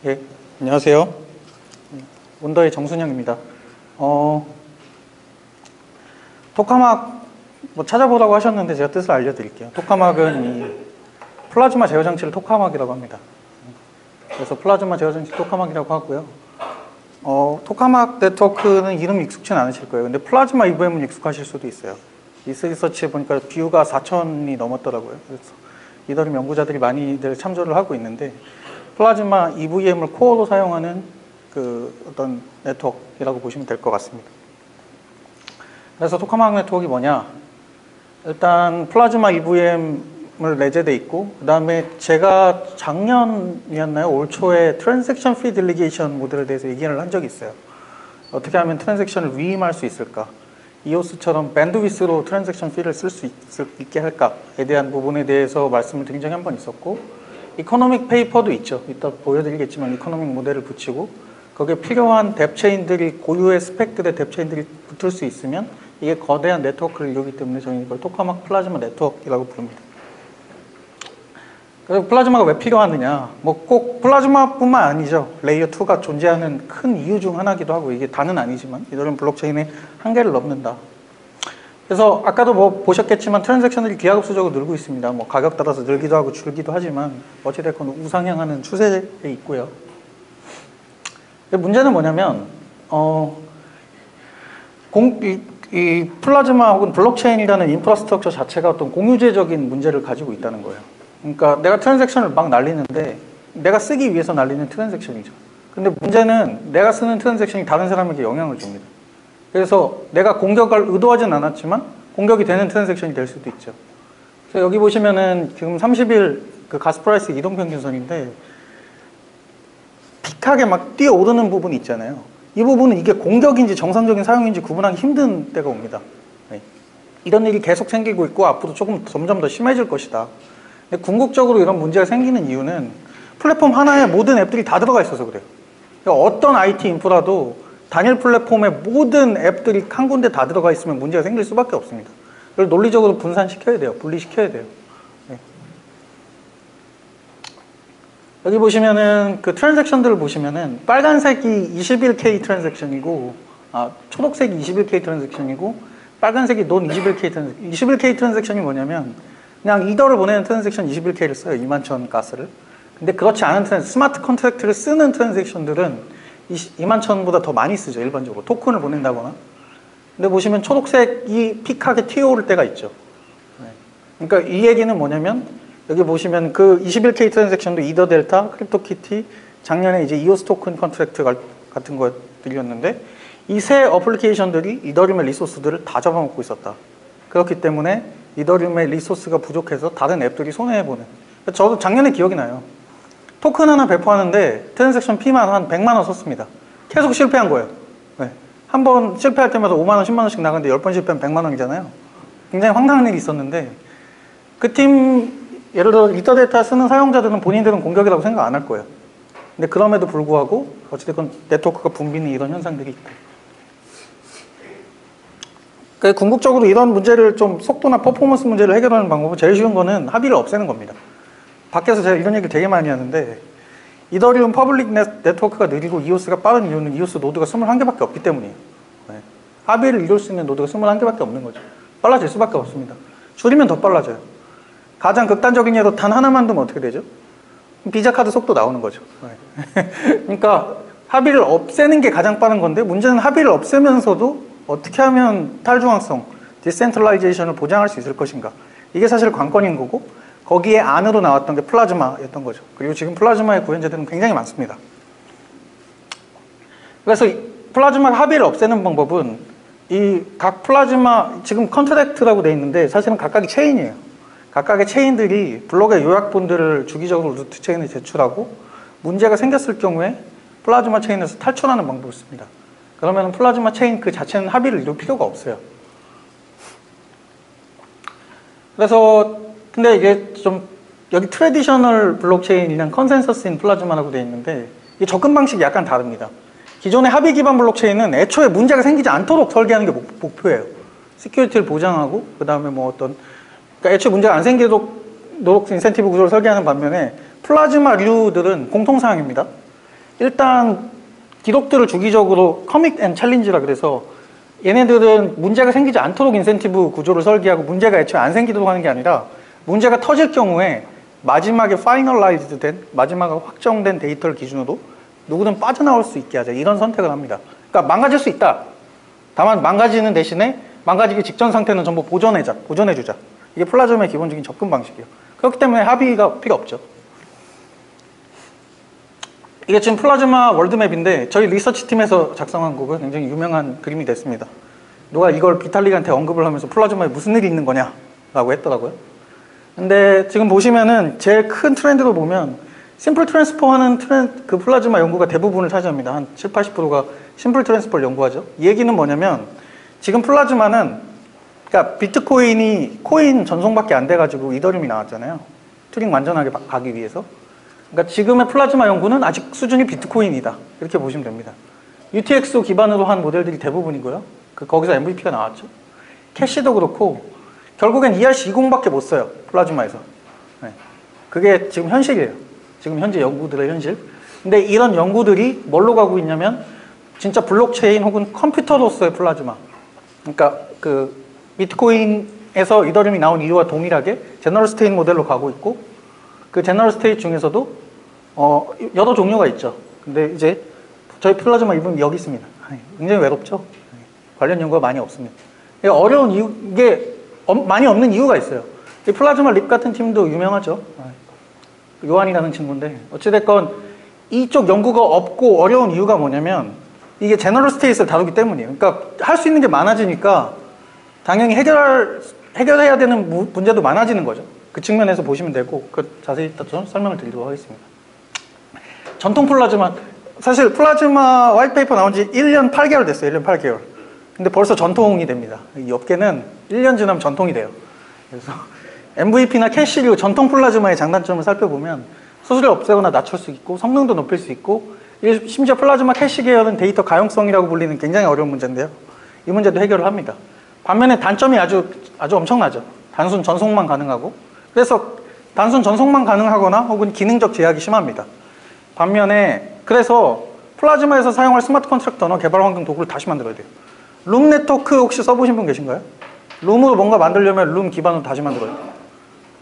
예, 안녕하세요. 원더의 정순영입니다. 토카막 뭐 찾아보라고 하셨는데 제가 뜻을 알려드릴게요. 토카막은 이 플라즈마 제어 장치를 토카막이라고 합니다. 그래서 플라즈마 제어 장치 토카막이라고 하고요. 토카막 네트워크는 이름 익숙치는 않으실 거예요. 근데 플라즈마 EVM은 익숙하실 수도 있어요. 리서치에 보니까 뷰가 4,000이 넘었더라고요. 그래서 이더리움 연구자들이 많이들 참조를 하고 있는데, 플라즈마 EVM을 코어로 사용하는 그 어떤 네트워크라고 보시면 될 것 같습니다. 그래서 토카막 네트워크가 뭐냐? 일단 플라즈마 EVM을 내재돼 있고, 그 다음에 제가 작년이었나요? 올 초에 트랜잭션 피 딜리게이션 모델에 대해서 얘기를 한 적이 있어요. 어떻게 하면 트랜잭션을 위임할 수 있을까? EOS처럼 밴드위스로 트랜잭션 피를 쓸 수 있게 할까에 대한 부분에 대해서 말씀을 드린 적이 한 번 있었고, 이코노믹 페이퍼도 있죠. 이따 보여드리겠지만 이코노믹 모델을 붙이고 거기에 필요한 뎁체인들이, 고유의 스펙들의 뎁체인들이 붙을 수 있으면 이게 거대한 네트워크를 이루기 때문에 저희는 이걸 토카막 플라즈마 네트워크라고 부릅니다. 그래서 플라즈마가 왜 필요하느냐? 뭐 꼭 플라즈마뿐만 아니죠. 레이어 2가 존재하는 큰 이유 중 하나기도 하고, 이게 다는 아니지만 이들은 블록체인의 한계를 넘는다. 그래서 아까도 뭐 보셨겠지만 트랜잭션들이 기하급수적으로 늘고 있습니다. 뭐 가격 따라서 늘기도 하고 줄기도 하지만 어찌됐건 우상향하는 추세에 있고요. 문제는 뭐냐면 이 플라즈마 혹은 블록체인이라는 인프라스트럭처 자체가 어떤 공유제적인 문제를 가지고 있다는 거예요. 그러니까 내가 트랜잭션을 막 날리는데 내가 쓰기 위해서 날리는 트랜잭션이죠. 근데 문제는 내가 쓰는 트랜잭션이 다른 사람에게 영향을 줍니다. 그래서 내가 공격을 의도하진 않았지만 공격이 되는 트랜잭션이 될 수도 있죠. 그래서 여기 보시면은 지금 30일 그 가스프라이스 이동평균선인데 픽하게 막 뛰어오르는 부분이 있잖아요. 이 부분은 이게 공격인지 정상적인 사용인지 구분하기 힘든 때가 옵니다. 네. 이런 일이 계속 생기고 있고 앞으로 조금 점점 더 심해질 것이다. 근데 궁극적으로 이런 문제가 생기는 이유는 플랫폼 하나에 모든 앱들이 다 들어가 있어서 그래요. 그러니까 어떤 IT 인프라도 단일 플랫폼에 모든 앱들이 한 군데 다 들어가 있으면 문제가 생길 수밖에 없습니다. 그걸 논리적으로 분산시켜야 돼요. 분리시켜야 돼요. 네. 여기 보시면은 그 트랜잭션들을 보시면은 빨간색이 21K 트랜잭션이고, 초록색이 21K 트랜잭션이고, 빨간색이 논 21K 트랜잭션. 21K 트랜잭션이 뭐냐면 그냥 이더를 보내는 트랜잭션 21K를 써요. 21,000 가스를. 근데 그렇지 않은 스마트 컨트랙트를 쓰는 트랜잭션들은 21,000보다 더 많이 쓰죠. 일반적으로 토큰을 보낸다거나. 근데 보시면 초록색이 픽하게 튀어오를 때가 있죠. 그러니까 이 얘기는 뭐냐면 여기 보시면 그 21K 트랜잭션도 이더 델타, 크립토키티, 작년에 이제 이오스 토큰 컨트랙트 같은 것들이었는데 이 세 어플리케이션들이 이더리움의 리소스들을 다 잡아먹고 있었다. 그렇기 때문에 이더리움의 리소스가 부족해서 다른 앱들이 손해보는. 저도 작년에 기억이 나요. 토큰 하나 배포하는데 트랜잭션 피만 한 100만 원 썼습니다. 계속 실패한 거예요. 네. 한 번 실패할 때마다 5만 원, 10만 원씩 나가는데 10번 실패하면 100만 원이잖아요. 굉장히 황당한 일이 있었는데 그 팀, 예를 들어 이더데이터 쓰는 사용자들은 본인들은 공격이라고 생각 안 할 거예요. 근데 그럼에도 불구하고 어찌됐건 네트워크가 붐비는 이런 현상들이 있다. 그러니까 궁극적으로 이런 문제를 좀 속도나 퍼포먼스 문제를 해결하는 방법은 제일 쉬운 거는 합의를 없애는 겁니다. 밖에서 제가 이런 얘기를 되게 많이 하는데 이더리움 퍼블릭 네트워크가 느리고 이오스가 빠른 이유는 이오스 노드가 21개밖에 없기 때문이에요. 네. 합의를 이룰 수 있는 노드가 21개밖에 없는 거죠. 빨라질 수밖에 없습니다. 줄이면 더 빨라져요. 가장 극단적인 예로 단 하나만 두면 어떻게 되죠? 비자카드 속도 나오는 거죠. 네. 그러니까 합의를 없애는 게 가장 빠른 건데 문제는 합의를 없애면서도 어떻게 하면 탈중앙성, 디센트럴라이제이션을 보장할 수 있을 것인가. 이게 사실 관건인 거고 거기에 안으로 나왔던 게 플라즈마였던 거죠. 그리고 지금 플라즈마의 구현자들은 굉장히 많습니다. 그래서 플라즈마 합의를 없애는 방법은 이 각 플라즈마, 지금 컨트랙트라고 돼 있는데 사실은 각각이 체인이에요. 각각의 체인들이 블록의 요약본들을 주기적으로 루트 체인에 제출하고 문제가 생겼을 경우에 플라즈마 체인에서 탈출하는 방법을 씁니다. 그러면 플라즈마 체인 그 자체는 합의를 이룰 필요가 없어요. 그래서 근데 이게 좀 여기 트래디셔널 블록체인이랑 컨센서스인 플라즈마라고 되어 있는데 이 접근 방식이 약간 다릅니다. 기존의 합의 기반 블록체인은 애초에 문제가 생기지 않도록 설계하는 게 목표예요. 시큐리티를 보장하고 그 다음에 뭐 어떤 그러니까 애초에 문제가 안 생기도록 인센티브 구조를 설계하는 반면에 플라즈마류들은 공통사항입니다. 일단 기록들을 주기적으로 커밋 앤 챌린지라 그래서 얘네들은 문제가 생기지 않도록 인센티브 구조를 설계하고 문제가 애초에 안 생기도록 하는 게 아니라 문제가 터질 경우에 마지막에 파이널라이즈드 된, 마지막에 확정된 데이터를 기준으로 누구든 빠져나올 수 있게 하자. 이런 선택을 합니다. 그러니까 망가질 수 있다. 다만 망가지는 대신에 망가지기 직전 상태는 전부 보존해주자. 이게 플라즈마의 기본적인 접근 방식이에요. 그렇기 때문에 합의가 필요 없죠. 이게 지금 플라즈마 월드맵인데 저희 리서치 팀에서 작성한 거고 굉장히 유명한 그림이 됐습니다. 누가 이걸 비탈릭한테 언급을 하면서 플라즈마에 무슨 일이 있는 거냐 라고 했더라고요. 근데 지금 보시면은 제일 큰 트렌드로 보면 심플 트랜스포 하는 그 플라즈마 연구가 대부분을 차지합니다. 한 7, 80%가 심플 트랜스포를 연구하죠. 이 얘기는 뭐냐면 지금 플라즈마는 그러니까 비트코인이 코인 전송밖에 안 돼가지고 이더리움이 나왔잖아요. 튜링 완전하게 가기 위해서. 그러니까 지금의 플라즈마 연구는 아직 수준이 비트코인이다. 이렇게 보시면 됩니다. UTXO 기반으로 한 모델들이 대부분이고요. 거기서 MVP가 나왔죠. 캐시도 그렇고 결국엔 ERC20밖에 못 써요. 플라즈마에서. 네. 그게 지금 현실이에요. 지금 현재 연구들의 현실. 근데 이런 연구들이 뭘로 가고 있냐면 진짜 블록체인 혹은 컴퓨터로서의 플라즈마. 그러니까 그 비트코인에서 이더리움이 나온 이유와 동일하게 제너럴 스테이트 모델로 가고 있고 그 제너럴 스테이트 중에서도 여러 종류가 있죠. 근데 이제 저희 플라즈마 이분 여기 있습니다. 굉장히 외롭죠. 관련 연구가 많이 없습니다. 어려운 이유, 이게 많이 없는 이유가 있어요. 이 플라즈마 립 같은 팀도 유명하죠. 요한이라는 친구인데 어찌됐건 이쪽 연구가 없고 어려운 이유가 뭐냐면 이게 제너럴 스테이트를 다루기 때문이에요. 그러니까 할 수 있는 게 많아지니까 당연히 해결해야 되는 문제도 많아지는 거죠. 그 측면에서 보시면 되고 자세히 좀 설명을 드리도록 하겠습니다. 전통 플라즈마, 사실 플라즈마 화이트페이퍼 나온 지 1년 8개월 됐어요. 1년 8개월. 근데 벌써 전통이 됩니다. 이 업계는 1년 지나면 전통이 돼요. 그래서 MVP나 캐시류 전통 플라즈마의 장단점을 살펴보면 수수료를 없애거나 낮출 수 있고 성능도 높일 수 있고 심지어 플라즈마 캐시 계열은 데이터 가용성이라고 불리는 굉장히 어려운 문제인데요. 이 문제도 해결을 합니다. 반면에 단점이 아주 엄청나죠. 단순 전송만 가능하고 그래서 단순 전송만 가능하거나 혹은 기능적 제약이 심합니다. 반면에 그래서 플라즈마에서 사용할 스마트 컨트랙트 언어 개발 환경 도구를 다시 만들어야 돼요. 룸 네트워크 혹시 써보신 분 계신가요? 룸으로 뭔가 만들려면 룸 기반으로 다시 만들어요.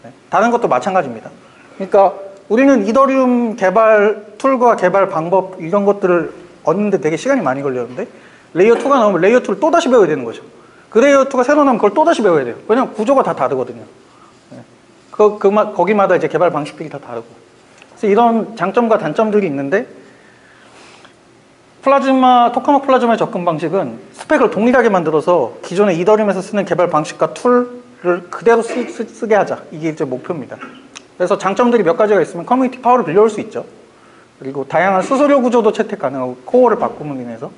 네. 다른 것도 마찬가지입니다. 그러니까 우리는 이더리움 개발 툴과 개발 방법 이런 것들을 얻는데 되게 시간이 많이 걸렸는데 레이어 2가 나오면 레이어 2를 또 다시 배워야 되는 거죠. 그 레이어 2가 새로 나오면 그걸 또 다시 배워야 돼요. 왜냐면 구조가 다 다르거든요. 네. 거기마다 이제 개발 방식들이 다 다르고. 그래서 이런 장점과 단점들이 있는데 토카마 플라즈마의 접근 방식은 스펙을 동일하게 만들어서 기존의 이더리움에서 쓰는 개발 방식과 툴을 그대로 쓰게 하자. 이게 이제 목표입니다. 그래서 장점들이 몇 가지가 있으면 커뮤니티 파워를 빌려올 수 있죠. 그리고 다양한 수수료 구조도 채택 가능하고 코어를 바꿈으로 인해서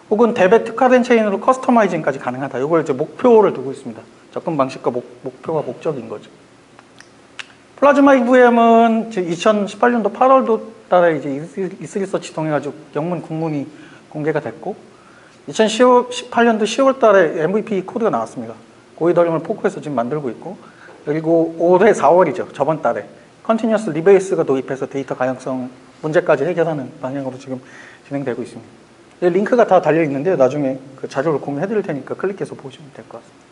혹은 대배 특화된 체인으로 커스터마이징까지 가능하다. 이걸 이제 목표를 두고 있습니다. 접근 방식과 목표가 목적인 거죠. 플라즈마 EVM은 2018년도 8월도 달에 이제 이스리서치 통해가지고 영문 국문이 공개가 됐고 2018년도 10월 달에 MVP 코드가 나왔습니다. 고이더리움을 포크해서 지금 만들고 있고 그리고 올해 4월이죠. 저번 달에 컨티뉴어스 리베이스가 도입해서 데이터 가용성 문제까지 해결하는 방향으로 지금 진행되고 있습니다. 링크가 다 달려 있는데 나중에 그 자료를 공유해 드릴 테니까 클릭해서 보시면 될 것 같습니다.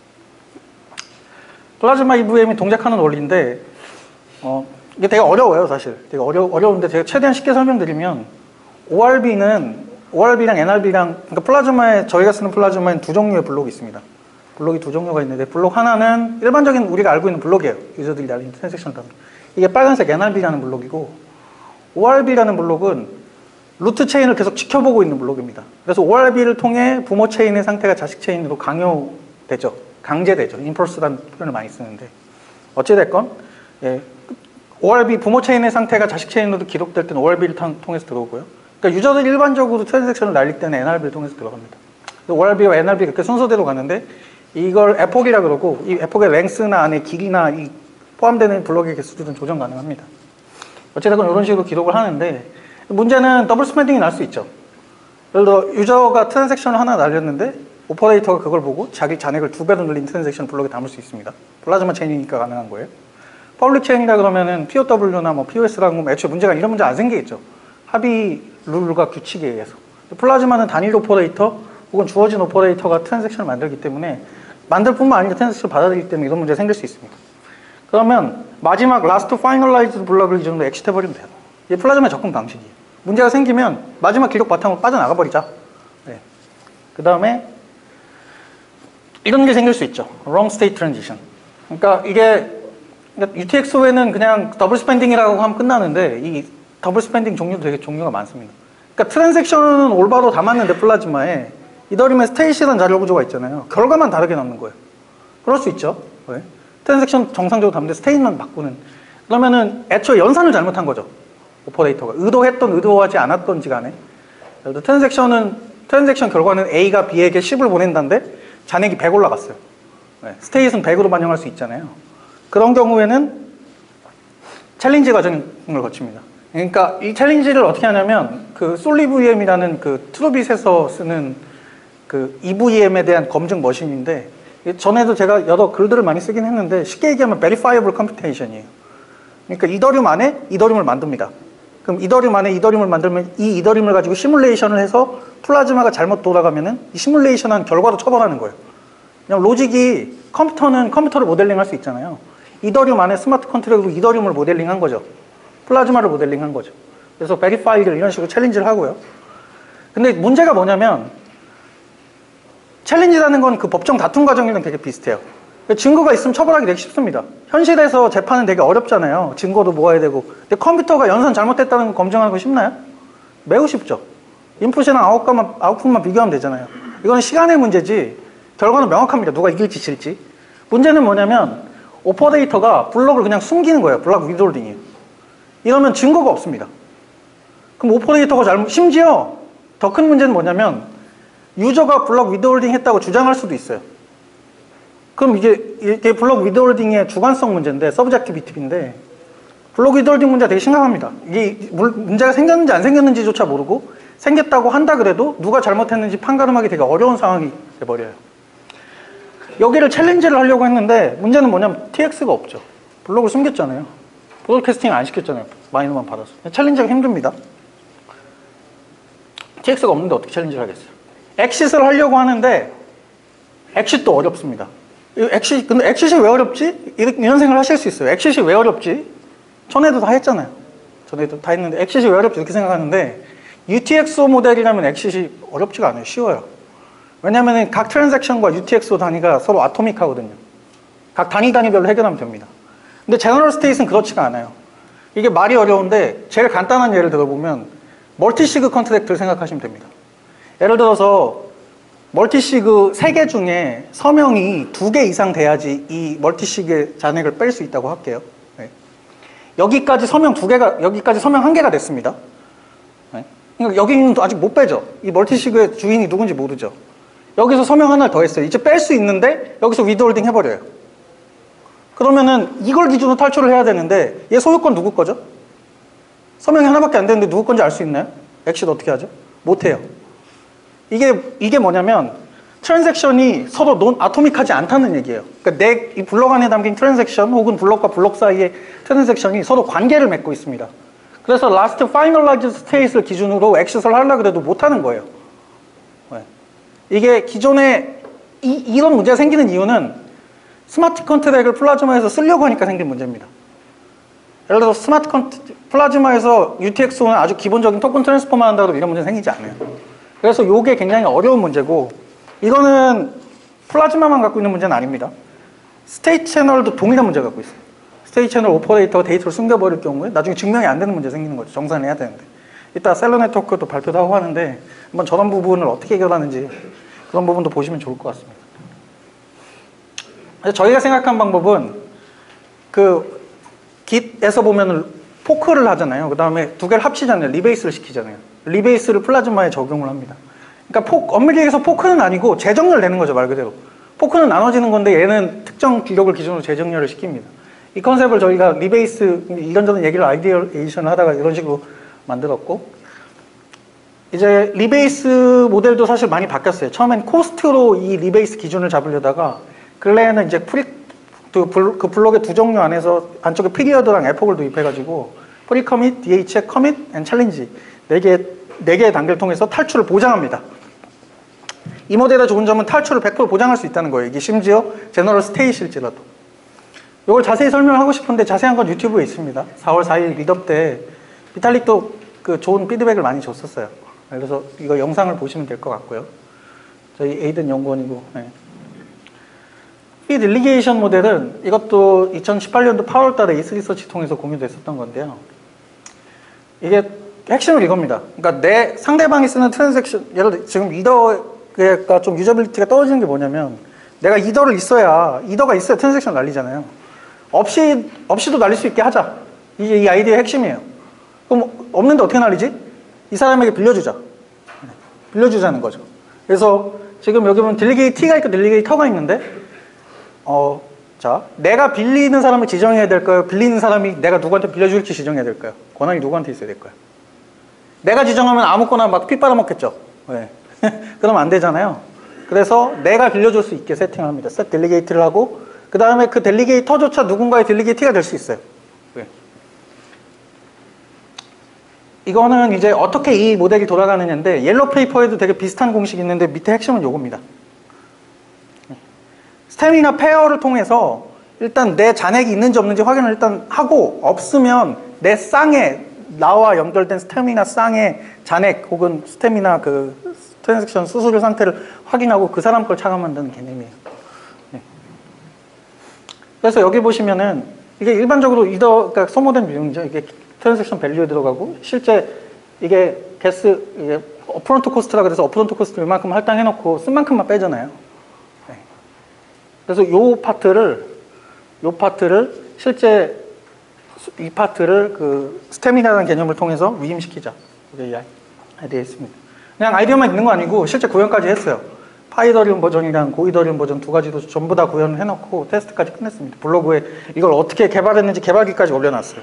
플라즈마 EVM이 동작하는 원리인데 이게 되게 어려워요. 사실 되게 어려운데 제가 최대한 쉽게 설명드리면 ORB랑 NRB랑 그러니까 저희가 쓰는 플라즈마에는 두 종류의 블록이 있습니다. 블록이 두 종류가 있는데 블록 하나는 일반적인 우리가 알고 있는 블록이에요. 유저들이 날리는 트랜잭션 단위. 이게 빨간색 NRB라는 블록이고 ORB라는 블록은 루트 체인을 계속 지켜보고 있는 블록입니다. 그래서 ORB를 통해 부모 체인의 상태가 자식 체인으로 강요되죠. 강제되죠. 인펄스라는 표현을 많이 쓰는데 어찌됐건 ORB 부모 체인의 상태가 자식 체인으로 기록될 때는 ORB를 통해서 들어오고요. 그러니까 유저들이 일반적으로 트랜잭션을 날릴 때는 NRB를 통해서 들어갑니다. ORB와 NRB가 그렇게 순서대로 가는데 이걸 에폭이라 그러고 이 에폭의 랭스나 안에 길이나 이 포함되는 블록의 개수들은 조정 가능합니다. 어찌됐건 이런 식으로 기록을 하는데 문제는 더블 스펜딩이 날 수 있죠. 예를 들어 유저가 트랜잭션을 하나 날렸는데 오퍼레이터가 그걸 보고 자기 잔액을 2배로 늘린 트랜잭션 블록에 담을 수 있습니다. 플라즈마 체인이니까 가능한 거예요. 퍼블릭 체인이라 그러면은 POW나 POS라는 건 애초에 문제가 이런 문제 안 생기겠죠. 합의를 룰과 규칙에 의해서. 플라즈마는 단일 오퍼레이터 혹은 주어진 오퍼레이터가 트랜잭션을 만들기 때문에 만들 뿐만 아니라 트랜잭션을 받아들이기 때문에 이런 문제가 생길 수 있습니다. 그러면 마지막 라스트 파이널라이즈드 블럭을 기준으로 엑시트해버리면 돼요. 이게 플라즈마의 접근 방식이에요. 문제가 생기면 마지막 기록 바탕으로 빠져나가 버리자. 네. 그 다음에 이런 게 생길 수 있죠. wrong state transition. 그러니까 이게 UTXO에는 그냥 더블 스펜딩이라고 하면 끝나는데 이 더블 스펜딩 종류도 되게 종류가 많습니다. 그러니까 트랜잭션은 올바로 담았는데 플라즈마에 이더리움의 스테이시라는 자료 구조가 있잖아요. 결과만 다르게 넣는 거예요. 그럴 수 있죠. 왜? 트랜잭션 정상적으로 담는데 스테이트만 바꾸는. 그러면은 애초에 연산을 잘못한 거죠. 오퍼레이터가. 의도했던 의도하지 않았던지 간에. 트랜잭션 결과는 A가 B에게 10을 보낸다는데 잔액이 100 올라갔어요. 네. 스테이트는 100으로 반영할 수 있잖아요. 그런 경우에는 챌린지 과정을 거칩니다. 그러니까 이 챌린지를 어떻게 하냐면 그 솔리브EM이라는 그 트루빗에서 쓰는 그 EVM에 대한 검증 머신인데 전에도 제가 여러 글들을 많이 쓰긴 했는데 쉽게 얘기하면 verifiable computation이에요. 그러니까 이더리움 안에 이더리움을 만듭니다. 그럼 이더리움 안에 이더리움을 만들면 이 이더리움을 가지고 시뮬레이션을 해서 플라즈마가 잘못 돌아가면은 이 시뮬레이션한 결과로 처벌하는 거예요. 그냥 로직이 컴퓨터는 컴퓨터를 모델링할 수 있잖아요. 이더리움 안에 스마트 컨트랙으로 이더리움을 모델링한 거죠. 플라즈마를 모델링한 거죠. 그래서 베리파이를 이런 식으로 챌린지를 하고요. 근데 문제가 뭐냐면 챌린지라는 건 그 법정 다툼 과정이랑 되게 비슷해요. 증거가 있으면 처벌하기 되게 쉽습니다. 현실에서 재판은 되게 어렵잖아요. 증거도 모아야 되고. 근데 컴퓨터가 연산 잘못됐다는 거 검증하는 거 쉽나요? 매우 쉽죠. 인풋이랑 아웃풋만 비교하면 되잖아요. 이거는 시간의 문제지 결과는 명확합니다. 누가 이길지 질지. 문제는 뭐냐면 오퍼레이터가 블록을 그냥 숨기는 거예요. 블록 위드홀딩이에요. 이러면 증거가 없습니다. 그럼 오퍼레이터가 심지어 더 큰 문제는 뭐냐면 유저가 블록 위드홀딩 했다고 주장할 수도 있어요. 그럼 이게 블록 위드홀딩의 주관성 문제인데 서브젝티비티인데 블록 위드홀딩 문제가 되게 심각합니다. 이게 문제가 생겼는지 안 생겼는지조차 모르고 생겼다고 한다 그래도 누가 잘못했는지 판가름하기 되게 어려운 상황이 돼버려요. 여기를 챌린지를 하려고 했는데 문제는 뭐냐면 TX가 없죠. 블록을 숨겼잖아요. 브로드캐스팅 안 시켰잖아요. 마이너만 받아서. 챌린지가 힘듭니다. TX가 없는데 어떻게 챌린지를 하겠어요? 엑싯을 하려고 하는데 엑싯도 어렵습니다. 근데 엑싯이 왜 어렵지? 이런 생각을 하실 수 있어요. 엑싯이 왜 어렵지? 전에도 다 했잖아요. 전에도 다 했는데 엑싯이 왜 어렵지? 이렇게 생각하는데 UTXO 모델이라면 엑싯이 어렵지가 않아요. 쉬워요. 왜냐하면 각 트랜잭션과 UTXO 단위가 서로 아토믹하거든요. 각 단위별로 해결하면 됩니다. 근데 제너럴 스테이트는 그렇지가 않아요. 이게 말이 어려운데 제일 간단한 예를 들어보면 멀티시그 컨트랙트를 생각하시면 됩니다. 예를 들어서 멀티시그 3개 중에 서명이 2개 이상 돼야지 이 멀티시그의 잔액을 뺄 수 있다고 할게요. 네. 여기까지 서명 1개가 됐습니다. 네. 그러니까 여기는 아직 못 빼죠. 이 멀티시그의 주인이 누군지 모르죠. 여기서 서명 하나를 더 했어요. 이제 뺄 수 있는데 여기서 위드홀딩 해버려요. 그러면은 이걸 기준으로 탈출을 해야 되는데 얘 소유권 누구 거죠? 서명이 하나밖에 안 되는데 누구 건지 알 수 있나요? 엑싯 어떻게 하죠? 못해요. 이게 뭐냐면 트랜잭션이 서로 아토믹하지 않다는 얘기예요. 그러니까 이 블록 안에 담긴 트랜잭션 혹은 블록과 블록 사이의 트랜잭션이 서로 관계를 맺고 있습니다. 그래서 라스트 파이널라이즈 스테이트를 기준으로 엑싯을 하려고 해도 못하는 거예요. 네. 이게 기존에 이런 문제가 생기는 이유는 스마트 컨트랙을 플라즈마에서 쓰려고 하니까 생긴 문제입니다. 예를 들어서 플라즈마에서 UTXO는 아주 기본적인 토큰 트랜스퍼만 한다고 이런 문제는 생기지 않아요. 그래서 이게 굉장히 어려운 문제고 이거는 플라즈마만 갖고 있는 문제는 아닙니다. 스테이트 채널도 동일한 문제를 갖고 있어요. 스테이트 채널 오퍼레이터가 데이터를 숨겨버릴 경우에 나중에 증명이 안 되는 문제 생기는 거죠. 정산해야 되는데. 이따 셀러 네트워크도 발표도 하고 하는데 한번 저런 부분을 어떻게 해결하는지 그런 부분도 보시면 좋을 것 같습니다. 저희가 생각한 방법은 그 Git에서 보면은 포크를 하잖아요. 그 다음에 두 개를 합치잖아요. 리베이스를 시키잖아요. 리베이스를 플라즈마에 적용을 합니다. 그러니까 엄밀히에서 포크는 아니고 재정렬 되는 거죠. 말 그대로. 포크는 나눠지는 건데 얘는 특정 기록을 기준으로 재정렬을 시킵니다. 이 컨셉을 저희가 리베이스 이런저런 얘기를 아이디어에이션을 하다가 이런 식으로 만들었고 이제 리베이스 모델도 사실 많이 바뀌었어요. 처음엔 코스트로 이 리베이스 기준을 잡으려다가 근래에는 이제 그 블록의 두 종류 안에서 안쪽에 피리어드랑 에폭을 도입해가지고 프리커밋, DH의 커밋, 앤 챌린지 4개 4개의 단계를 통해서 탈출을 보장합니다. 이 모델의 좋은 점은 탈출을 100% 보장할 수 있다는 거예요. 이게 심지어 제너럴 스테이실지라도. 이걸 자세히 설명하고 싶은데 자세한 건 유튜브에 있습니다. 4월 4일 미드업 때 비탈릭도 그 좋은 피드백을 많이 줬었어요. 그래서 이거 영상을 보시면 될 것 같고요. 저희 에이든 연구원이고. 네. 이 딜리게이션 모델은 이것도 2018년도 8월 달에 이스리서치 통해서 공유됐었던 건데요. 이게 핵심은 이겁니다. 그러니까 내 상대방이 쓰는 트랜잭션, 예를 들어 지금 이더가 좀 유저빌리티가 떨어지는 게 뭐냐면 내가 이더를 있어야, 이더가 있어야 트랜잭션 날리잖아요. 없이도 날릴 수 있게 하자. 이게 이 아이디어의 핵심이에요. 그럼 없는데 어떻게 날리지? 이 사람에게 빌려주자. 빌려주자는 거죠. 그래서 지금 여기 보면 딜리게이트 T가 있고 딜리게이트 터가 있는데 자, 내가 빌리는 사람을 지정해야 될까요? 빌리는 사람이 내가 누구한테 빌려줄지 지정해야 될까요? 권한이 누구한테 있어야 될까요? 내가 지정하면 아무거나 막 피 빨아먹겠죠. 네. 그러면 안 되잖아요. 그래서 내가 빌려줄 수 있게 세팅을 합니다. set 딜리게이트를 하고 그 다음에 그 딜리게이터조차 누군가의 딜리게이트가 될 수 있어요. 네. 이거는 이제 어떻게 이 모델이 돌아가느냐인데 옐로우 페이퍼에도 되게 비슷한 공식이 있는데 밑에 핵심은 요겁니다. 스태미나 페어를 통해서 일단 내 잔액이 있는지 없는지 확인을 일단 하고 없으면 내 쌍에 나와 연결된 스태미나 쌍의 잔액 혹은 스태미나 그 트랜잭션 수수료 상태를 확인하고 그 사람 걸 차감한다는 개념이에요. 네. 그래서 여기 보시면은 이게 일반적으로 그러니까 소모된 비용이죠. 이게 트랜잭션 밸류에 들어가고 실제 이게 이게 어프런트 코스트라 그래서 어프런트 코스트 이만큼 할당해놓고 쓴 만큼만 빼잖아요. 네. 그래서 요 파트를 실제 이 파트를 그 스태미나라는 개념을 통해서 위임시키자. 이게 아이디어 있습니다. 그냥 아이디어만 있는 거 아니고 실제 구현까지 했어요. 파이더리움 버전이랑 고이더리움 버전 두 가지도 전부 다 구현을 해놓고 테스트까지 끝냈습니다. 블로그에 이걸 어떻게 개발했는지 개발기까지 올려놨어요.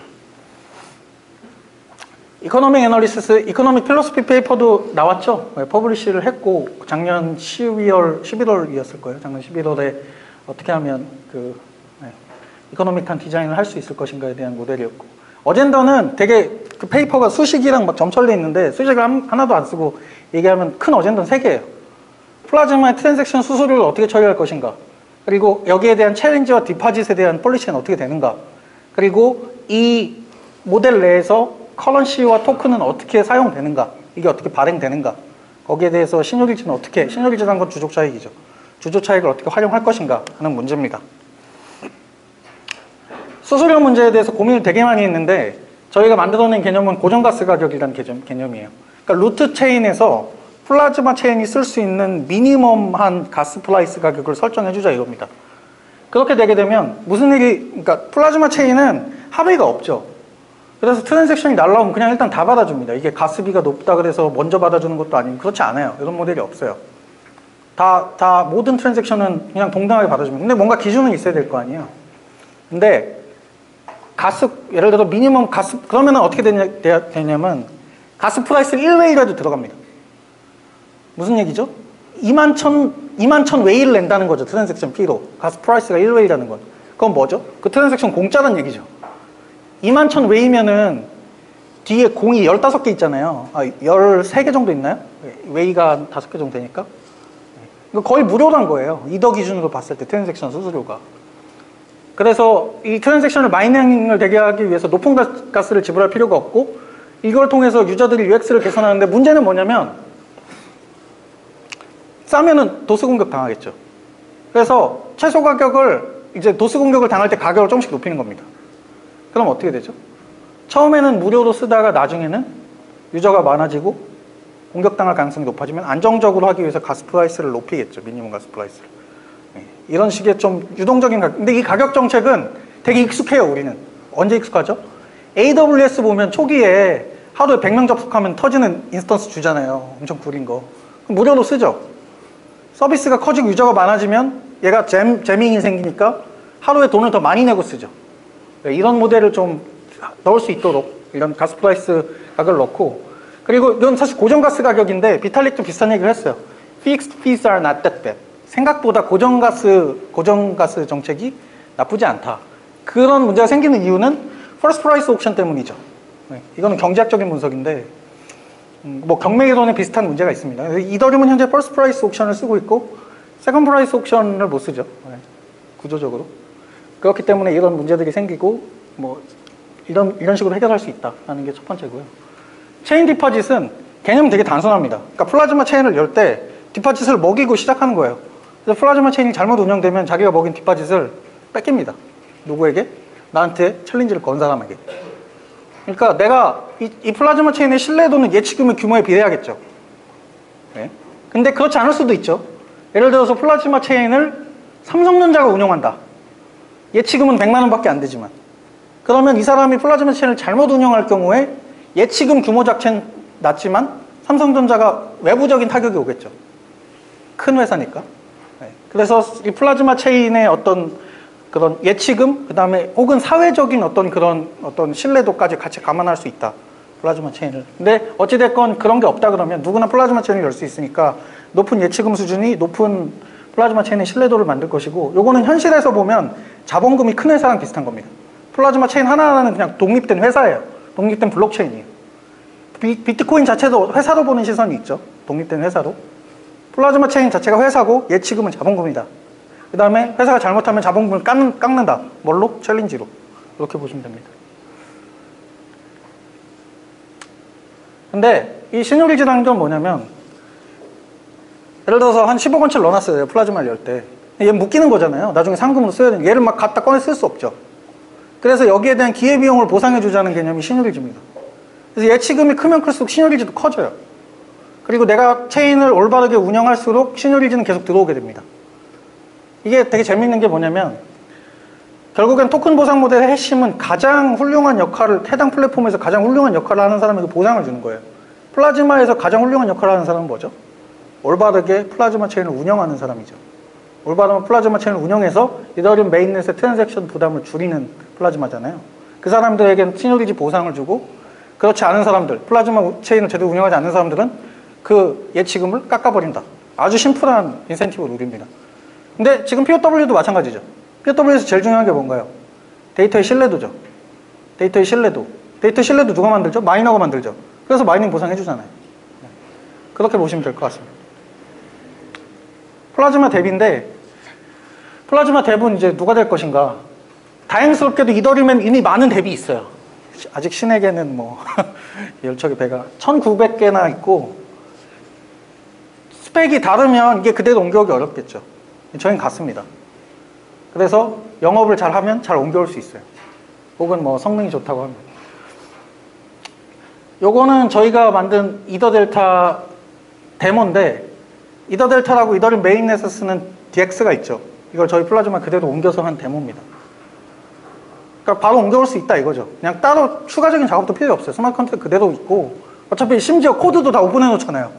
이코노믹 애널리시스, 이코노믹 필로소피 페이퍼도 나왔죠. 퍼블리시를 했고 작년 11월이었을 거예요. 작년 11월에 어떻게 하면 이코노믹한 디자인을 할 수 있을 것인가에 대한 모델이었고 어젠더는 되게 그 페이퍼가 수식이랑 막 점철돼 있는데 수식을 하나도 안 쓰고 얘기하면 큰 어젠더는 3개예요. 플라즈마의 트랜잭션 수수료를 어떻게 처리할 것인가, 그리고 여기에 대한 챌린지와 디파짓에 대한 폴리시는 어떻게 되는가, 그리고 이 모델 내에서 커런시와 토큰은 어떻게 사용되는가, 이게 어떻게 발행되는가, 거기에 대해서 신용일치라는 건 주조 차익이죠. 주조 차익을 어떻게 활용할 것인가 하는 문제입니다. 수수료 문제에 대해서 고민을 되게 많이 했는데 저희가 만들어낸 개념은 고정가스 가격이라는 개념이에요. 그러니까 루트 체인에서 플라즈마 체인이 쓸 수 있는 미니멈한 가스 프라이스 가격을 설정해주자 이겁니다. 그렇게 되게 되면 그러니까 플라즈마 체인은 합의가 없죠. 그래서 트랜잭션이 날라오면 그냥 일단 다 받아줍니다. 이게 가스비가 높다 그래서 먼저 받아주는 것도 아니고 그렇지 않아요. 이런 모델이 없어요. 다 모든 트랜잭션은 그냥 동등하게 받아줍니다. 근데 뭔가 기준은 있어야 될 거 아니에요. 근데 예를 들어 미니멈 가스, 그러면 어떻게 되냐면 가스 프라이스 1웨이라도 들어갑니다. 무슨 얘기죠? 2만 천 웨이를 낸다는 거죠. 트랜잭션 피로. 가스 프라이스가 1웨이라는 건. 그건 뭐죠? 그 트랜잭션 공짜라는 얘기죠. 2만 천 웨이면은 뒤에 공이 15개 있잖아요. 13개 정도 있나요? 웨이가 5개 정도 되니까. 거의 무료란 거예요. 이더 기준으로 봤을 때 트랜잭션 수수료가. 그래서 이 트랜잭션을 마이닝을 되게 하기 위해서 높은 가스를 지불할 필요가 없고 이걸 통해서 유저들이 UX를 개선하는데 문제는 뭐냐면 싸면은 도스 공격 당하겠죠. 그래서 최소 가격을 이제 도스 공격을 당할 때 가격을 조금씩 높이는 겁니다. 그럼 어떻게 되죠? 처음에는 무료로 쓰다가 나중에는 유저가 많아지고 공격당할 가능성이 높아지면 안정적으로 하기 위해서 가스 프라이스를 높이겠죠. 미니멈 가스 프라이스를. 이런 식의 좀 유동적인 근데 이 가격 정책은 되게 익숙해요. 우리는 언제 익숙하죠? AWS 보면 초기에 하루에 100명 접속하면 터지는 인스턴스 주잖아요. 엄청 구린 거. 그럼 무료로 쓰죠. 서비스가 커지고 유저가 많아지면 얘가 재밍이 생기니까 하루에 돈을 더 많이 내고 쓰죠. 이런 모델을 좀 넣을 수 있도록 이런 가스 프라이스 가격을 넣고, 그리고 이건 사실 고정가스 가격인데 비탈릭도 비슷한 얘기를 했어요. Fixed fees are not that bad. 생각보다 고정가스 정책이 나쁘지 않다. 그런 문제가 생기는 이유는 First Price Auction 때문이죠. 이거는 경제학적인 분석인데 뭐 경매 이론에 비슷한 문제가 있습니다. 이더리움은 현재 퍼스트 프라이스 옥션을 쓰고 있고 세컨드 프라이스 옥션을 못 쓰죠. 구조적으로. 그렇기 때문에 이런 문제들이 생기고 뭐 이런 식으로 해결할 수 있다는 게 첫 번째고요. 체인 디파짓은 개념이 되게 단순합니다. 그러니까 플라즈마 체인을 열 때 디파짓을 먹이고 시작하는 거예요. 그래서 플라즈마 체인이 잘못 운영되면 자기가 먹인 디파짓을 뺏깁니다. 누구에게? 나한테 챌린지를 건 사람에게. 그러니까 내가 이 플라즈마 체인의 신뢰도는 예치금의 규모에 비례하겠죠. 네. 근데 그렇지 않을 수도 있죠. 예를 들어서 플라즈마 체인을 삼성전자가 운영한다. 예치금은 100만 원밖에 안 되지만. 그러면 이 사람이 플라즈마 체인을 잘못 운영할 경우에 예치금 규모 자체는 낮지만 삼성전자가 외부적인 타격이 오겠죠. 큰 회사니까. 네. 그래서 이 플라즈마 체인의 어떤 그런 예치금, 그 다음에 혹은 사회적인 어떤 신뢰도까지 같이 감안할 수 있다. 플라즈마 체인을. 근데 어찌됐건 그런 게 없다 그러면 누구나 플라즈마 체인을 열 수 있으니까 높은 예치금 수준이 높은 플라즈마 체인의 신뢰도를 만들 것이고, 요거는 현실에서 보면 자본금이 큰 회사랑 비슷한 겁니다. 플라즈마 체인 하나하나는 그냥 독립된 회사예요. 독립된 블록체인이에요. 비트코인 자체도 회사로 보는 시선이 있죠. 독립된 회사로. 플라즈마 체인 자체가 회사고 예치금은 자본금이다. 그 다음에 회사가 잘못하면 자본금을 깎는다. 뭘로? 챌린지로. 이렇게 보시면 됩니다. 근데 이 시늉리지라는 건 뭐냐면, 예를 들어서 한 10억 원치를 넣어놨어요. 플라즈마를 열 때. 얘 묶이는 거잖아요. 나중에 상금으로 써야 되는. 얘를 막 갖다 꺼내 쓸 수 없죠. 그래서 여기에 대한 기회비용을 보상해주자는 개념이 시늉리지입니다. 그래서 예치금이 크면 클수록 시늉리지도 커져요. 그리고 내가 체인을 올바르게 운영할수록 시늉리지는 계속 들어오게 됩니다. 이게 되게 재밌는 게 뭐냐면, 결국엔 토큰 보상 모델의 핵심은 가장 훌륭한 역할을, 해당 플랫폼에서 가장 훌륭한 역할을 하는 사람에게 보상을 주는 거예요. 플라즈마에서 가장 훌륭한 역할을 하는 사람은 뭐죠? 올바르게 플라즈마 체인을 운영하는 사람이죠. 올바르게 플라즈마 체인을 운영해서 이더리움 메인넷의 트랜잭션 부담을 줄이는 플라즈마잖아요. 그 사람들에게는 시늉리지 보상을 주고, 그렇지 않은 사람들, 플라즈마 체인을 제대로 운영하지 않는 사람들은 그 예치금을 깎아버린다. 아주 심플한 인센티브 룰입니다. 근데 지금 POW도 마찬가지죠. POW에서 제일 중요한 게 뭔가요? 데이터의 신뢰도죠. 데이터의 신뢰도. 데이터 신뢰도 누가 만들죠? 마이너가 만들죠. 그래서 마이닝 보상해주잖아요. 그렇게 보시면 될 것 같습니다. 플라즈마 뎁인데, 플라즈마 뎁은 이제 누가 될 것인가? 다행스럽게도 이더리움엔 이미 많은 뎁이 있어요. 아직 신에게는 뭐 열척의 배가 1900개나 있고, 스펙이 다르면 이게 그대로 옮겨오기 어렵겠죠. 저희는 같습니다. 그래서 영업을 잘하면 잘 옮겨올 수 있어요. 혹은 뭐 성능이 좋다고 하면. 요거는 저희가 만든 이더델타 데모인데, 이더델타라고 이더리움 메인넷에서 쓰는 DX가 있죠. 이걸 저희 플라즈마 그대로 옮겨서 한 데모입니다. 그러니까 바로 옮겨올 수 있다 이거죠. 그냥 따로 추가적인 작업도 필요 없어요. 스마트 컨트롤 그대로 있고, 어차피 심지어 코드도 다 오픈해 놓잖아요.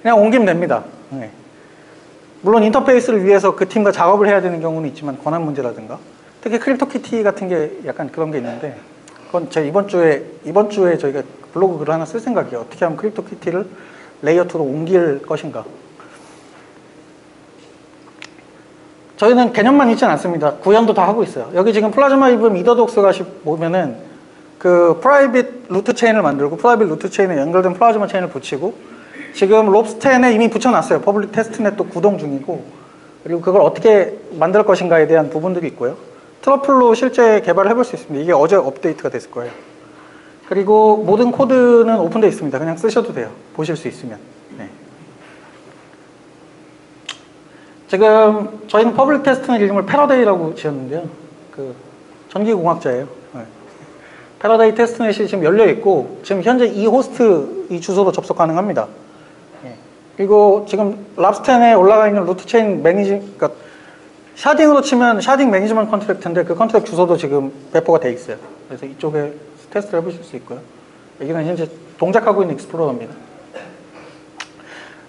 그냥 옮기면 됩니다. 네. 물론 인터페이스를 위해서 그 팀과 작업을 해야 되는 경우는 있지만, 권한 문제라든가 특히 크립토키티 같은 게 약간 그런 게 있는데, 그건 제가 이번 주에 저희가 블로그 글을 하나 쓸 생각이에요. 어떻게 하면 크립토키티를 레이어 2로 옮길 것인가. 저희는 개념만 있진 않습니다. 구현도 다 하고 있어요. 여기 지금 플라즈마 이브 미더독스가 보면은 그 프라이빗 루트 체인을 만들고, 프라이빗 루트 체인에 연결된 플라즈마 체인을 붙이고, 지금 롭스10에 이미 붙여놨어요. 퍼블릭 테스트넷도 구동 중이고, 그리고 그걸 어떻게 만들 것인가에 대한 부분들이 있고요. 트러플로 실제 개발을 해볼 수 있습니다. 이게 어제 업데이트가 됐을 거예요. 그리고 모든 코드는 오픈되어 있습니다. 그냥 쓰셔도 돼요. 보실 수 있으면. 네. 지금 저희는 퍼블릭 테스트넷 이름을 패러데이라고 지었는데요. 그 전기공학자예요. 네. 패러데이 테스트넷이 지금 열려있고, 지금 현재 이 호스트 이 주소로 접속 가능합니다. 네. 그리고 지금 랍스10에 올라가 있는 루트 체인 그러니까 샤딩으로 치면 샤딩 매니지먼트 컨트랙트인데, 그 컨트랙트 주소도 지금 배포가 돼 있어요. 그래서 이쪽에 테스트를 해보실 수 있고요. 여기는 현재 동작하고 있는 익스플로러입니다.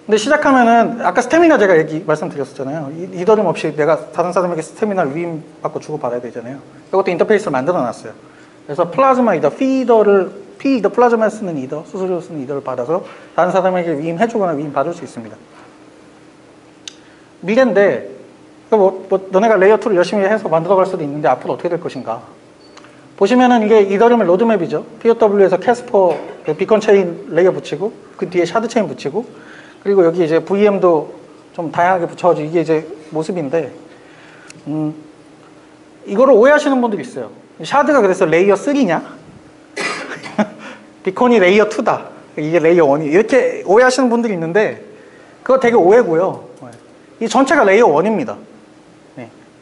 근데 시작하면은, 아까 스태미나 제가 말씀드렸었잖아요. 이더리움 없이 내가 다른 사람에게 스태미나를 위임받고 주고받아야 되잖아요. 이것도 인터페이스를 만들어 놨어요. 그래서 플라즈마 이더, 피더 플라즈마에 쓰는 이더, 수수료로 쓰는 이더를 받아서 다른 사람에게 위임해주거나 위임받을 수 있습니다. 미래인데, 너네가 레이어 2를 열심히 해서 만들어갈 수도 있는데 앞으로 어떻게 될 것인가. 보시면은 이게 이더리움의 로드맵이죠. POW에서 캐스퍼 그 비컨 체인 레이어 붙이고 그 뒤에 샤드 체인 붙이고 그리고 여기 이제 VM도 좀 다양하게 붙여가지고 이게 이제 모습인데 이거를 오해하시는 분들이 있어요. 샤드가 그래서 레이어 3냐? 비컨이 레이어 2다. 이게 레이어 1이 이렇게 오해하시는 분들이 있는데 그거 되게 오해고요. 이 전체가 레이어 1입니다.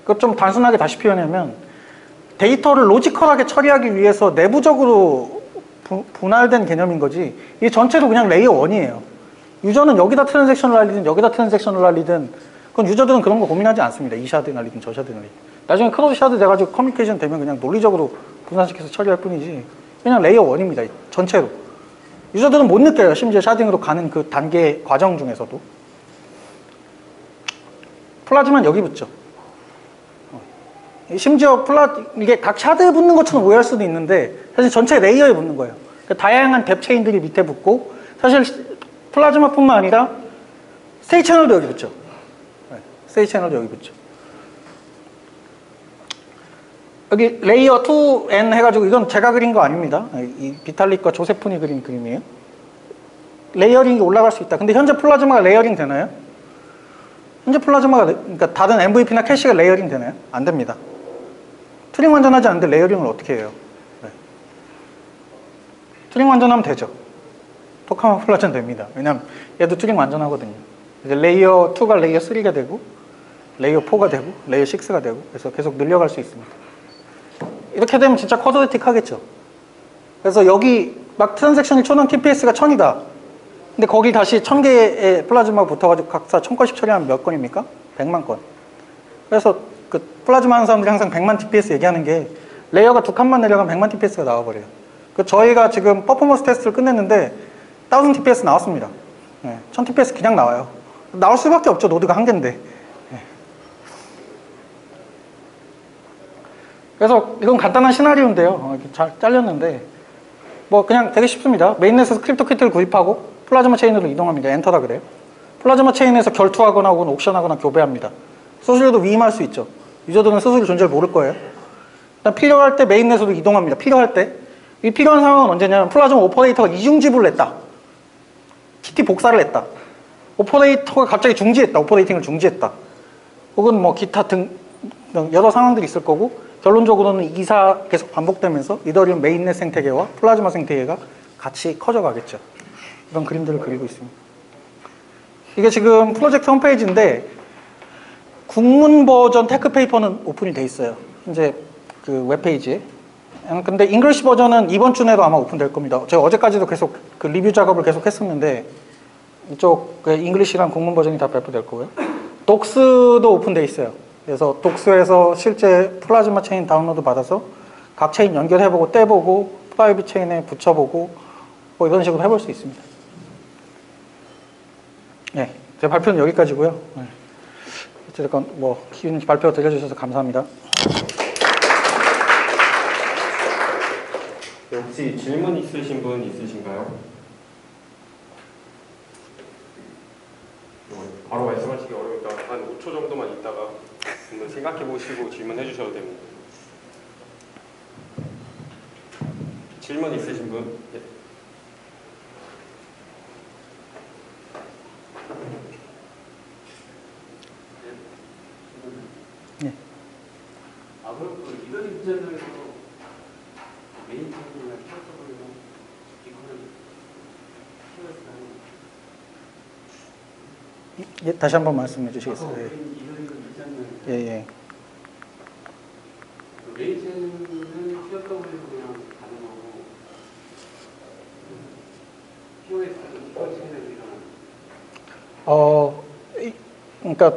그거 좀 단순하게 다시 표현하면 데이터를 로지컬하게 처리하기 위해서 내부적으로 분할된 개념인 거지 이 전체도 그냥 레이어 1이에요. 유저는 여기다 트랜잭션을 날리든 여기다 트랜잭션을 날리든 그건 유저들은 그런 거 고민하지 않습니다. 이 샤드 날리든 저 샤드 날리든 나중에 크로스 샤드 돼가지고 커뮤니케이션 되면 그냥 논리적으로 분산시켜서 처리할 뿐이지 그냥 레이어 1입니다. 전체로. 유저들은 못 느껴요. 심지어 샤딩으로 가는 그 단계 과정 중에서도. 플라즈마는 여기 붙죠. 심지어 이게 각 샤드에 붙는 것처럼 오해할 수도 있는데 사실 전체 레이어에 붙는 거예요. 그러니까 다양한 뎁 체인들이 밑에 붙고 사실 플라즈마뿐만 아니라 스테이 채널도 여기 붙죠. 스테이 채널도 여기 붙죠. 여기 레이어 2N 해가지고 이건 제가 그린 거 아닙니다. 이 비탈릭과 조세푼이 그린 그림이에요. 레이어링이 올라갈 수 있다. 근데 현재 플라즈마가 레이어링 되나요? 현재 플라즈마가 그러니까 다른 MVP나 캐시가 레이어링 되나요? 안 됩니다. 튜링 완전하지 않은데 레이어링을 어떻게 해요? 네. 튜링 완전하면 되죠. 토카마 플라즈는 됩니다. 왜냐면 얘도 튜링 완전하거든요. 이제 레이어 2가 레이어 3가 되고 레이어 4가 되고 레이어 6가 되고 그래서 계속 늘려갈 수 있습니다. 이렇게 되면 진짜 쿼드레틱 하겠죠. 그래서 여기 막 트랜잭션이 1000원 TPS가 1000이다. 근데 거기 다시 1000개의 플라즈마가 붙어가지고 각자 1000건씩 처리하면 몇 건입니까? 100만 건. 그래서 그 플라즈마 하는 사람들이 항상 100만 TPS 얘기하는 게 레이어가 두 칸만 내려가면 100만 TPS가 나와버려요. 그 저희가 지금 퍼포먼스 테스트를 끝냈는데 1000 TPS 나왔습니다. 네, 1000 TPS 그냥 나와요. 나올 수밖에 없죠. 노드가 한 개인데. 네. 그래서 이건 간단한 시나리오인데요. 이렇게 잘 잘렸는데 뭐 그냥 되게 쉽습니다. 메인넷에서 크립토 키트를 구입하고 플라즈마 체인으로 이동합니다. 엔터다 그래요. 플라즈마 체인에서 결투하거나 혹은 옥션하거나 교배합니다. 수수료도 위임할 수 있죠. 유저들은 수수료 존재를 모를 거예요. 일단 필요할 때 메인넷으로 이동합니다. 필요할 때. 이 필요한 상황은 언제냐면 플라즈마 오퍼레이터가 이중 지불을 했다. TT 복사를 했다. 오퍼레이터가 갑자기 중지했다. 오퍼레이팅을 중지했다. 혹은 뭐 기타 등 여러 상황들이 있을 거고 결론적으로는 이사 계속 반복되면서 이더리움 메인넷 생태계와 플라즈마 생태계가 같이 커져가겠죠. 이런 그림들을 그리고 있습니다. 이게 지금 프로젝트 홈페이지인데 국문 버전 테크 페이퍼는 오픈이 돼 있어요. 현재 그 웹페이지에. 근데 잉글리시 버전은 이번 주 내로 아마 오픈될 겁니다. 제가 어제까지도 계속 그 리뷰 작업을 계속 했었는데 이쪽 그 잉글리시랑 국문 버전이 다 발표될 거고요. 독스도 오픈돼 있어요. 그래서 독스에서 실제 플라즈마 체인 다운로드 받아서 각 체인 연결해보고 떼보고 프라이빗 체인에 붙여보고 뭐 이런 식으로 해볼 수 있습니다. 네, 제 발표는 여기까지고요. 네. 어쨌든 뭐 기운 발표 들려주셔서 감사합니다. 네, 혹시 질문 있으신 분 있으신가요? 바로 말씀하시기 어려우니까 한 5초 정도만 있다가 한번 생각해 보시고 질문해 주셔도 됩니다. 질문 있으신 분? 예. 네. 아, 그럼 그 이더리 입장에서 메인 창이나 캐릭터들이나 이거는 예, 다시 한번 말씀해 주시겠어요? 이더리 입장은 예, 예. 그 메인 창은 POW에서 그냥 가는 거고 POS는 PO 체인에서 일어나는. 그러니까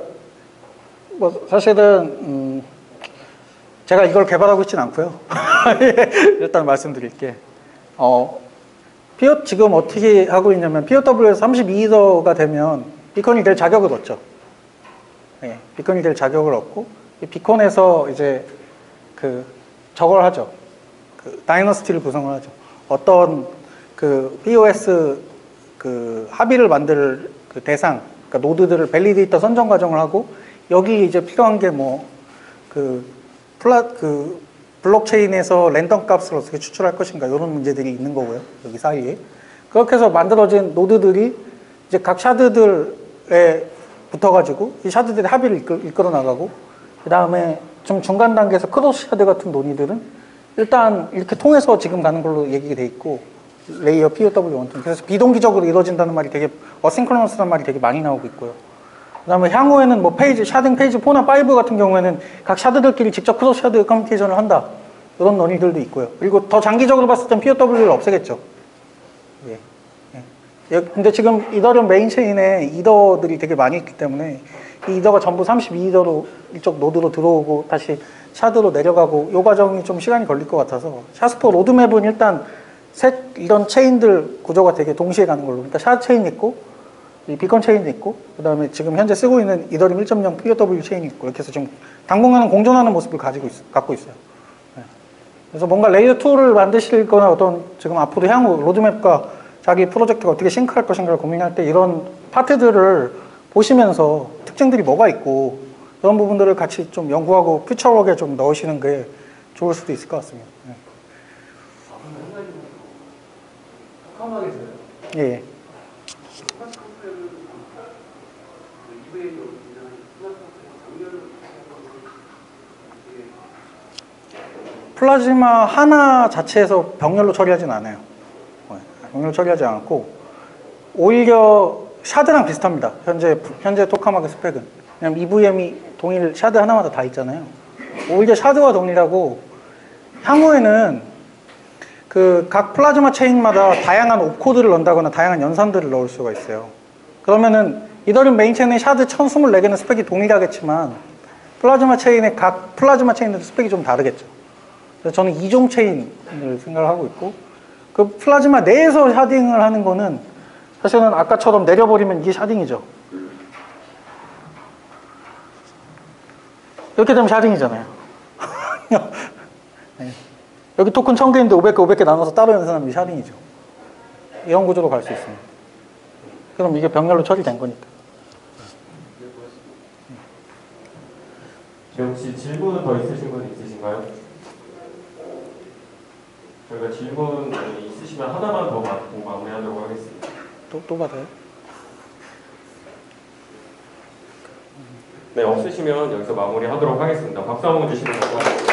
뭐 사실은 제가 이걸 개발하고 있지는 않고요. 일단 말씀드릴게. 지금 어떻게 하고 있냐면 POW에서 32이더가 되면 비컨이 될 자격을 얻죠. 예, 비컨이 될 자격을 얻고 이 비컨에서 이제 그 저걸 하죠. 그 다이너스티를 구성을 하죠. 어떤 그 POS 그 합의를 만들 그 대상, 그러니까 노드들을 밸리데이터 선정 과정을 하고 여기 이제 필요한 게 뭐 그 블록체인에서 랜덤 값을 어떻게 추출할 것인가 이런 문제들이 있는 거고요. 여기 사이에. 그렇게 해서 만들어진 노드들이 이제 각 샤드들에 붙어가지고 이 샤드들의 합의를 이끌어 나가고 그 다음에 좀 중간 단계에서 크로스 샤드 같은 논의들은 일단 이렇게 통해서 지금 가는 걸로 얘기가 돼 있고 레이어 POW 원통 그래서 비동기적으로 이루어진다는 말이 되게 어싱크로너스라는 말이 되게 많이 나오고 있고요. 그 다음에 향후에는 뭐 페이지, 샤딩 페이지 4나 5 같은 경우에는 각 샤드들끼리 직접 크로스 샤드 커뮤니케이션을 한다. 이런 논의들도 있고요. 그리고 더 장기적으로 봤을 땐 POW를 없애겠죠. 예. 예. 근데 지금 이더리움 메인 체인에 이더들이 되게 많이 있기 때문에 이 이더가 전부 32이더로 이쪽 노드로 들어오고 다시 샤드로 내려가고 이 과정이 좀 시간이 걸릴 것 같아서 샤스포 로드맵은 일단 이런 체인들 구조가 되게 동시에 가는 걸로 그러니까 샤드 체인 있고 이 비건 체인도 있고 그 다음에 지금 현재 쓰고 있는 이더리움 1.0 POW 체인이 있고 이렇게 해서 지금 당분간은 공존하는 모습을 갖고 있어요. 네. 그래서 뭔가 레이어 2를 만드실 거나 어떤 지금 앞으로 향후 로드맵과 자기 프로젝트가 어떻게 싱크할 것인가를 고민할 때 이런 파트들을 보시면서 특징들이 뭐가 있고 그런 부분들을 같이 좀 연구하고 퓨처웍에 좀 넣으시는 게 좋을 수도 있을 것 같습니다. 네. 톡함하게 돼요. 예. 스마트 컴퓨터는 이브레이로 그냥 스마트 컴퓨터 장면을 플라즈마 하나 자체에서 병렬로 처리하진 않아요. 병렬로 처리하지 않고 오히려 샤드랑 비슷합니다. 현재 토카마그 스펙은. 왜냐면 EVM이 동일 샤드 하나마다 다 있잖아요. 오히려 샤드와 동일하고 향후에는 그 각 플라즈마 체인마다 다양한 옵코드를 넣는다거나 다양한 연산들을 넣을 수가 있어요. 그러면은 이더리움 메인 체인의 샤드 1024개는 스펙이 동일하겠지만 플라즈마 체인의 각 플라즈마 체인들도 스펙이 좀 다르겠죠. 그래서 저는 2종 체인을 생각을 하고 있고 그 플라즈마 내에서 샤딩을 하는 거는 사실은 아까처럼 내려버리면 이게 샤딩이죠. 이렇게 되면 샤딩이잖아요. 네. 여기 토큰 1000개인데 500개, 500개 나눠서 따로 연산하면 샤딩이죠. 이런 구조로 갈 수 있습니다. 그럼 이게 병렬로 처리된 거니까. 혹시 질문 더 있으신 분 있으신가요? 저희가 질문 있으시면 하나만 더 받고 마무리하도록 하겠습니다. 또 받아요? 네, 없으시면 여기서 마무리하도록 하겠습니다. 박수 한번 주시면 감사합니다.